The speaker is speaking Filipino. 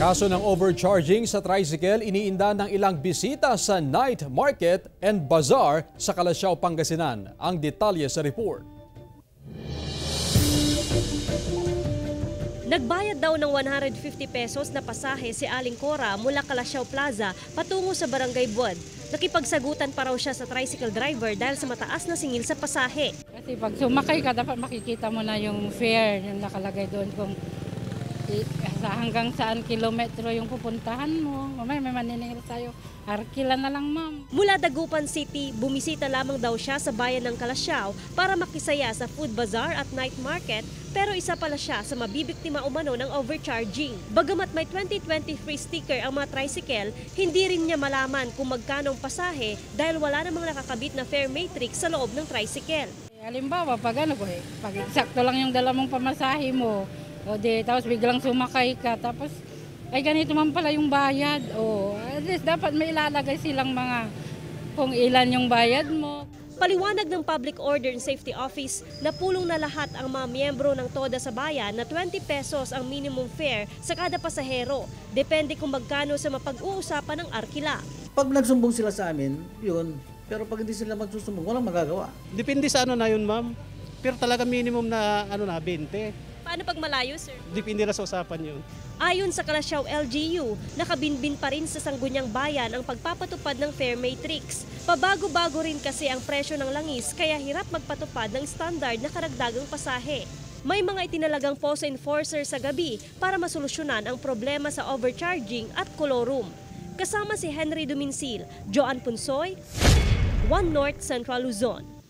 Kaso ng overcharging sa tricycle, iniinda ng ilang bisita sa night market and bazaar sa Calasiao, Pangasinan. Ang detalye sa report. Nagbayad daw ng 150 pesos na pasahe si Aling Cora mula Calasiao Plaza patungo sa Barangay Buad. Nakipagsagutan pa raw siya sa tricycle driver dahil sa mataas na singil sa pasahe. Kasi pag sumakay ka, dapat makikita mo na yung fare, yung nakalagay doon kung hanggang saan kilometro yung pupuntahan mo. May maniningil sa'yo. Arkila na lang, ma'am. Mula Dagupan City, bumisita lamang daw siya sa bayan ng Calasiao para makisaya sa food bazaar at night market, pero isa pala siya sa mabibiktima umano ng overcharging. Bagamat may 2020 free sticker ang mga tricycle, hindi rin niya malaman kung magkano ang pasahe dahil wala namang nakakabit na fare matrix sa loob ng tricycle. Halimbawa, pag eksakto lang yung dala mong pamasahe mo, tapos biglang sumakay ka, tapos ay ganito man pala yung bayad. At least dapat may ilalagay silang mga kung ilan yung bayad mo. Paliwanag ng Public Order and Safety Office na pulong na lahat ang mga miyembro ng TODA sa bayan na 20 pesos ang minimum fare sa kada pasahero. Depende kung magkano sa mapag-uusapan ng arkila. Pag nagsumbong sila sa amin, yun. Pero pag hindi sila magsusumbong, walang magagawa. Depende sa na yun, ma'am. Pero talaga minimum na 20. Paano pag malayo, sir? Depende na sa usapan yun. Ayon sa Calasiao LGU, nakabinbin pa rin sa Sangguniang Bayan ang pagpapatupad ng fare matrix. Pabago-bago rin kasi ang presyo ng langis kaya hirap magpatupad ng standard na karagdagang pasahe. May mga itinalagang POSO enforcer sa gabi para masolusyonan ang problema sa overcharging at kolorum. Kasama si Henry Duminsil, Joan Punsoy, One North Central Luzon.